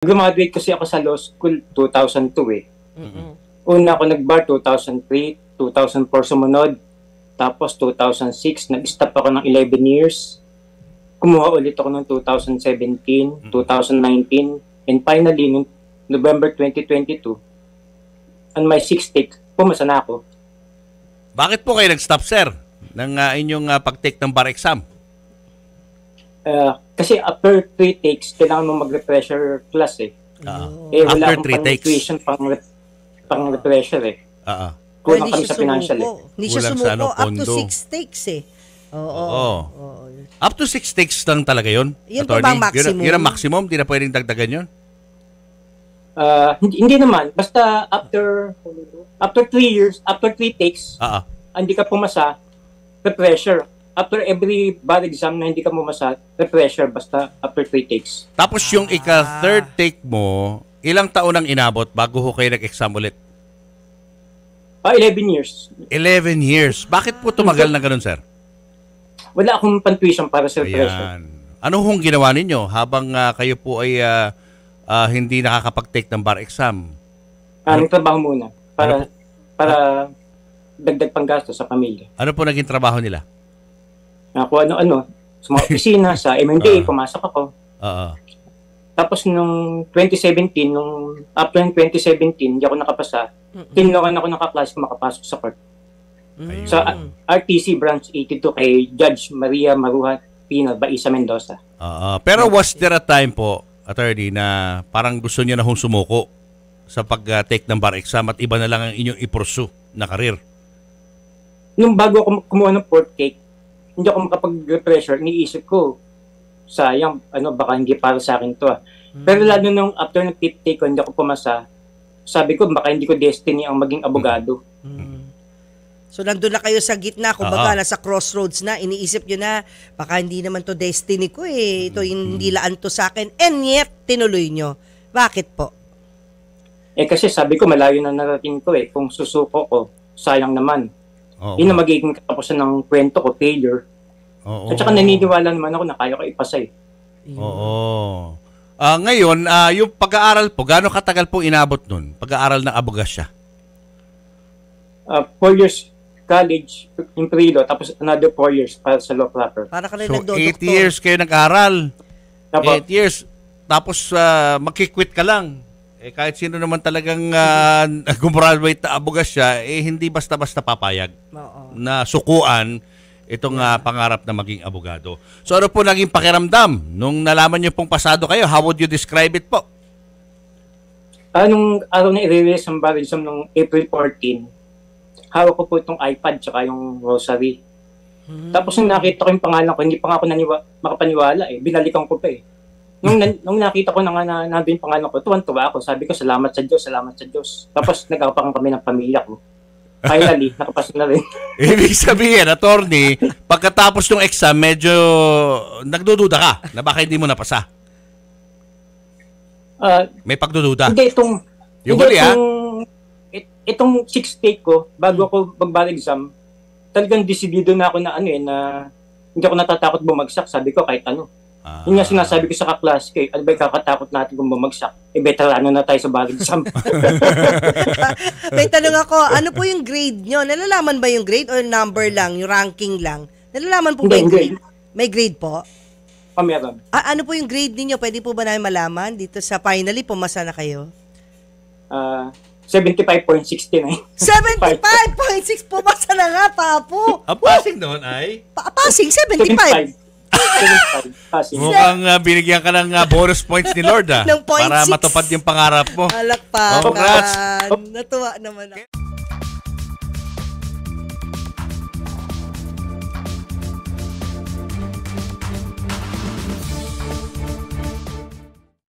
Graduate kasi ako sa law school 2002 eh. Mm-mm. Una ako nag-bar 2003, 2004 sumunod, tapos 2006, nag-stop ako ng 11 years. Kumuha ulit ako ng 2017, 2019, and finally, noong November 2022, on my 6th take, pumasa na ako. Bakit po kayo nag-stop, sir, ng inyong pag-take ng bar exam? Kasi after 3 takes, kailangan mo mag-refresher class eh. Wala After akong 3 takes. tuition pang-refresher eh. Kulang kami sa financial eh. Hindi siya Kulang sa sumuko. Up to pondo. 6 takes eh. Oo. Oo. Up to 6 takes lang talaga yun? Yun po bang maximum? Yun ang maximum? Di na pwedeng dagdagan yun? Hindi naman. Basta after 3 years, after 3 takes, hindi ka pumasa, refresher. After every bar exam na hindi ka pumasa, refresher basta after 3 takes. Tapos yung ika-third take mo, ilang taon ang inabot bago ho kayo nag-exam ulit? 11 years. 11 years. Bakit po tumagal na ganun, sir? Wala akong pan-tuition para sa refresher. Ayan. Ano hong ginawa ninyo habang kayo po ay hindi nakakapag-take ng bar exam? Nagtrabaho muna para dagdag panggasto sa pamilya. Ano po naging trabaho nila? Kung ano-ano, sa mga opisina, sa MMDA, pumasok ako. Tapos nung 2017, after 2017, hindi ako nakapasa. Tinulungan ako ng kaklase ko makapasok sa court. Sa RTC Branch 82 kay Judge Maria Maruja Pino, Baisa, Mendoza. Pero was there a time po, attorney, na parang gusto niyo na hong sumuko sa pag-take ng bar exam at iba na lang ang inyong i-pursue na karir? Nung bago ako kumuha ng fourth take, hindi ako makapag-pressure, iniisip ko, sayang, baka hindi para sa akin to ah. Pero lalo nung after ng fifth take ko, hindi ako pumasa, sabi ko, baka hindi ko destiny ang maging abogado. So, nandun na kayo sa gitna, kumbaga, nasa crossroads na, iniisip nyo na, baka hindi naman to destiny ko eh, ito hindi laan to sa akin, and yet, tinuloy nyo. Bakit po? Kasi sabi ko, malayo na narating ko eh, kung susuko ko, sayang naman. Yun na magiging katapusan ng kwento ko, failure. At saka naniniwala naman ako na kaya ko ipasa eh. Ngayon, yung pag-aaral po, gaano katagal po inabot nun? Pag-aaral ng abogasya? 4 years college in pre-law, tapos another 4 years para sa law proper. Para ka rin So, nagdodoktor. 8 years kayo nag-aral. Tapos, 8 years. Tapos, magkikwit ka lang. Kahit sino naman talagang gumraduate na abogasya, hindi basta-basta papayag na sukuan itong pangarap na maging abogado. So ano po naging pakiramdam nung nalaman niyo pong pasado kayo? How would you describe it po? nung araw na i-release ang bar exam nung April 14, hawak ko po itong iPad tsaka yung rosary. Tapos nung nakita ko yung pangalan ko, hindi pa nga ako makapaniwala eh. Binalikan ko pa eh. Nung nakita ko na nga nandun yung pangalan ko, tuwan-tuwa ako. Sabi ko, salamat sa Diyos, salamat sa Diyos. Tapos nag-apakan kami ng pamilya ko. Finally, nakapasok na rin. Ibig sabihin, attorney, pagkatapos ng exam, medyo nagdududa ka na baka hindi mo napasa. May pagdududa. Hindi, itong 6th take ko, bago ako mag-bar exam, talagang desidido na ako na na hindi ako natatakot bumagsak. Sabi ko, kahit ano. Yun nga sinasabi ko sa kaklase ko, ano ba kakatakot natin kung bumagsak? Veterano na tayo sa bar exam. May tanong ako, ano po yung grade nyo? Nalalaman ba yung grade o number lang, yung ranking lang? Nalalaman po ba yung grade? May grade po? Meron. Ano po yung grade ninyo? Pwede po ba namin malaman? Dito sa finally, pumasa na kayo? 75.69. 75.6! Pumasa na nga, Papo! Ang passing doon ay? Passing, 75. 75. Mukhang binigyan ka ng bonus points ni Lord Ng 0.6. para matupad yung pangarap mo. Alakpakan. Congrats. Natuwa naman ako.